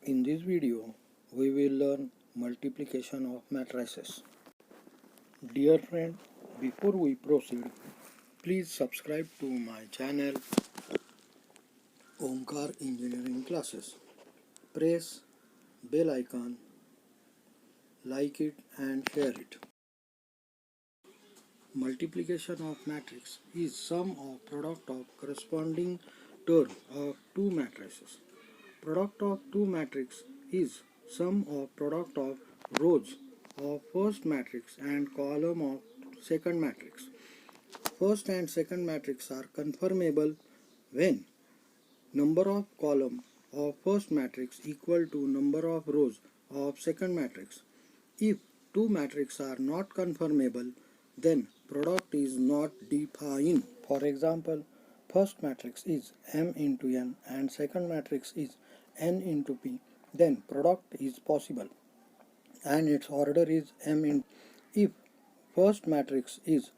In this video, we will learn multiplication of matrices. Dear friend, before we proceed, please subscribe to my channel Omkar Engineering Classes. Press bell icon, like it and share it. Multiplication of matrix is sum of product of corresponding term of two matrices. Product of two matrix is sum of product of rows of first matrix and column of second matrix. First and second matrix are conformable when number of column of first matrix equal to number of rows of second matrix. If two matrices are not conformable, then product is not defined. For example, first matrix is M into N and second matrix is N into P, then product is possible and its order is M in. If first matrix is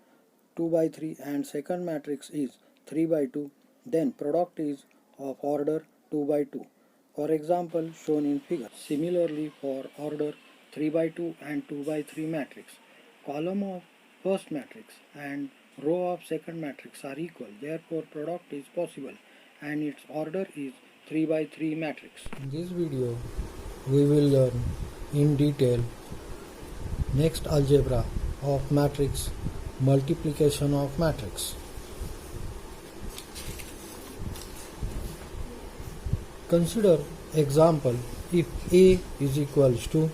2 by 3 and second matrix is 3 by 2, then product is of order 2 by 2. For example, shown in figure. Similarly, for order 3 by 2 and 2 by 3 matrix, column of first matrix and row of second matrix are equal. Therefore, product is possible and its order is 3 by 3 matrix. In this video, we will learn in detail next algebra of matrix, multiplication of matrix. Consider example if A is equals to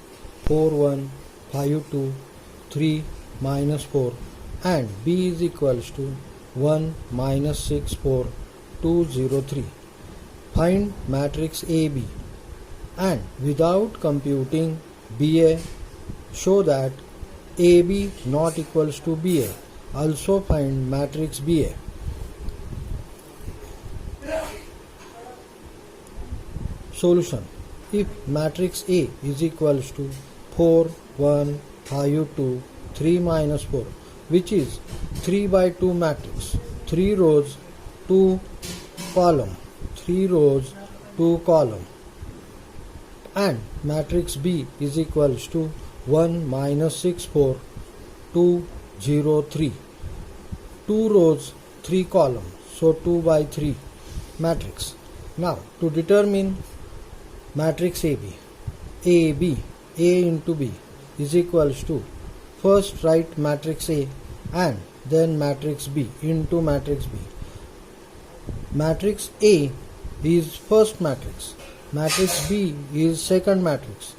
4, 1, 5, 2, 3, minus 4 and B is equals to 1, minus 6, 4, 2, 0, 3. Find matrix AB and without computing BA, show that AB not equals to BA. Also find matrix BA. Solution. If matrix A is equals to 4, 1, 5, 2, 3 minus 4, which is 3 by 2 matrix, 3 rows, 2 column, 3 rows, 2 column, and matrix B is equals to 1, minus 6, 4, 2, 0, 3, 2 rows, 3 column, so 2 by 3 matrix. Now to determine matrix AB, A into B is equals to first write matrix A and then matrix B into matrix B. Matrix A is first matrix, matrix B is second matrix.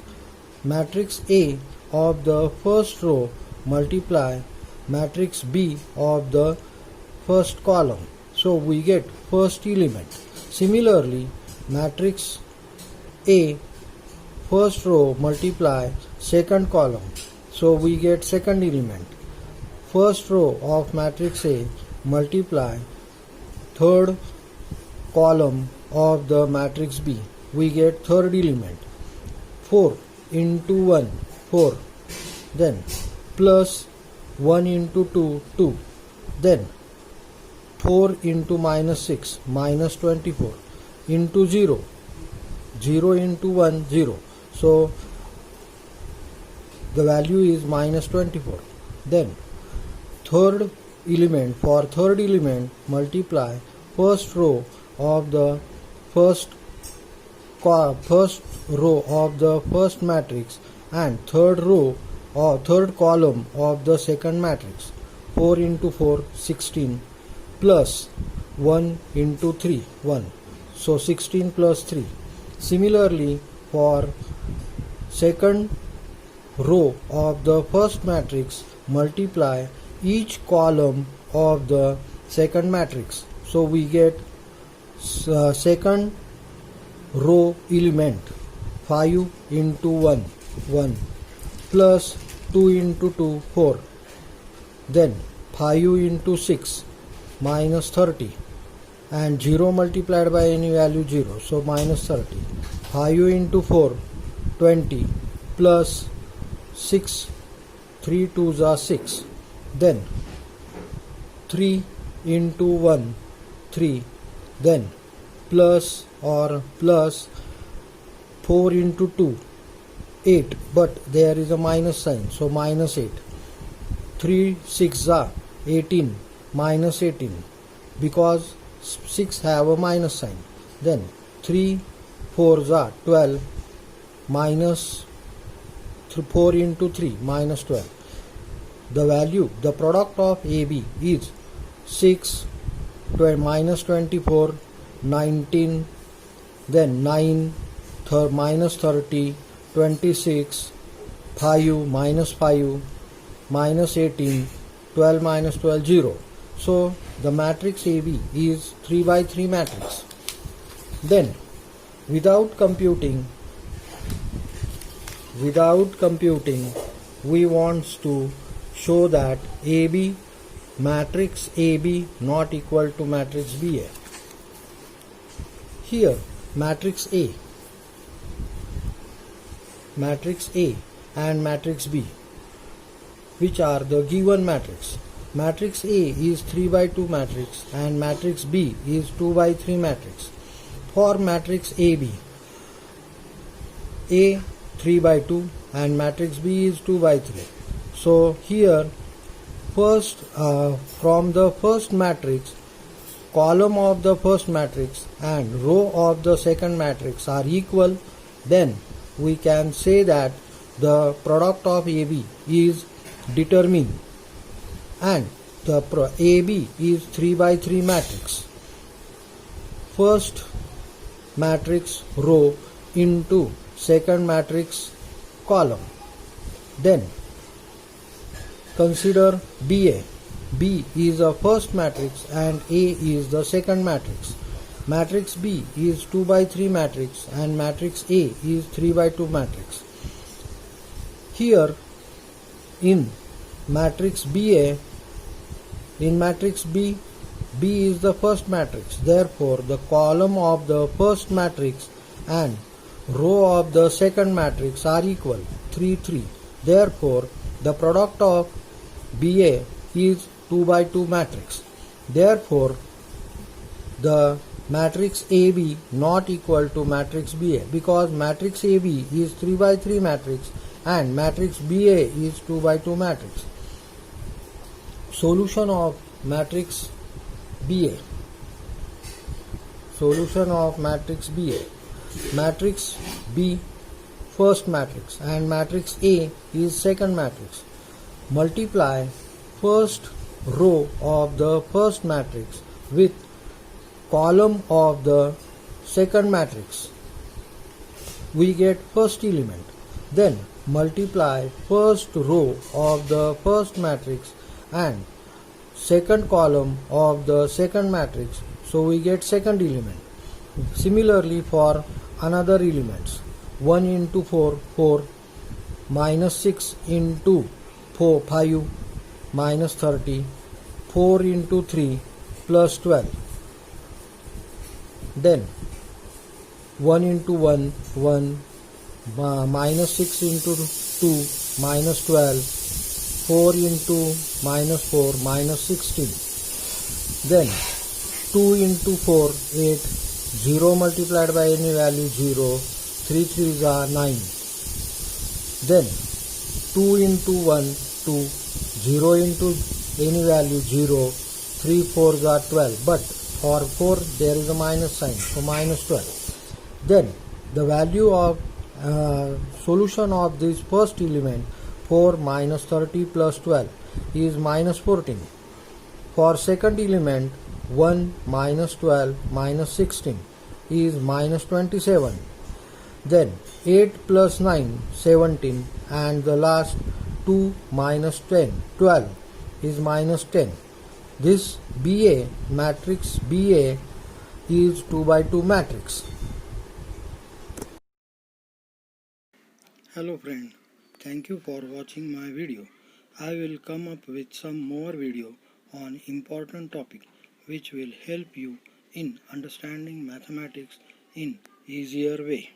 Matrix A of the first row multiply matrix B of the first column, so we get first element. Similarly, matrix A first row multiply second column, so we get second element. First row of matrix A multiply third column of the matrix B, we get third element. 4 into 1, 4, then plus 1 into 2, 2, then 4 into minus 6, minus 24, into 0, 0 into 1, 0, so the value is minus 24. Then third element, for third element multiply first row of the first row of the first matrix and third row or third column of the second matrix. 4 into 4, 16, plus 1 into 3, 1, so 16 plus 3. Similarly, for second row of the first matrix multiply each column of the second matrix, so we get second row element 5 into 1, 1, plus 2 into 2, 4, then 5 into 6, minus 30, and 0 multiplied by any value 0, so minus 30. 5 into 4, 20, plus 6, 3 2s are 6, then 3 into 1, 3, then plus 4 4 into 2, 8, but there is a minus sign, so minus 8. 3 6 are 18, minus 18, because 6 have a minus sign. Then 3 4 are 12, minus 4 into 3, minus 12. The value, the product of AB is 6, minus 24, 19, then 9, minus 30, 26, 5, minus 5, minus 18, 12 minus 12, 0. So the matrix AB is 3 by 3 matrix. Then without computing, we want to show that AB, matrix AB not equal to matrix BA. Here matrix A and matrix B, which are the given matrix. Matrix A is 3 by 2 matrix and matrix B is 2 by 3 matrix. For matrix AB, A 3 by 2 and matrix B is 2 by 3. So here first from the first matrix, column of the first matrix and row of the second matrix are equal, then we can say that the product of AB is determined and the AB is 3 by 3 matrix. First matrix row into second matrix column. Then consider BA. B is a first matrix and A is the second matrix. Matrix B is 2 by 3 matrix and matrix A is 3 by 2 matrix. Here in matrix BA, in matrix B, B is the first matrix. Therefore, the column of the first matrix and row of the second matrix are equal, 3, 3. Therefore, the product of BA is 2 by 2 matrix. Therefore, the matrix AB not equal to matrix BA, because matrix AB is 3 by 3 matrix and matrix BA is 2 by 2 matrix. Solution of matrix BA. Solution of matrix BA. Matrix B first matrix and matrix A is second matrix. Multiply first row of the first matrix with column of the second matrix. We get first element. Then multiply first row of the first matrix and second column of the second matrix, so we get second element. Similarly for another elements, 1 into 4, 4, minus 6 into 4, 5, minus 30, 4 into 3, plus 12. Then 1 into 1, 1, minus 6 into 2, minus 12, 4 into minus 4, minus 16. Then 2 into 4, 8, 0 multiplied by any value 0, 3 3s are 9. Then 2 into 1, 2, 0 into any value 0, 3 4s are 12, but for 4 there is a minus sign, so minus 12. Then the value of solution of this first element, 4 minus 30 plus 12, is minus 14. For second element, 1 minus 12 minus 16 is minus 27. Then 8 plus 9, 17, and the last 2 minus 10, 12 is minus 10. This BA, matrix BA, is 2 by 2 matrix. Hello friend, thank you for watching my video. I will come up with some more video on important topic which will help you in understanding mathematics in easier way.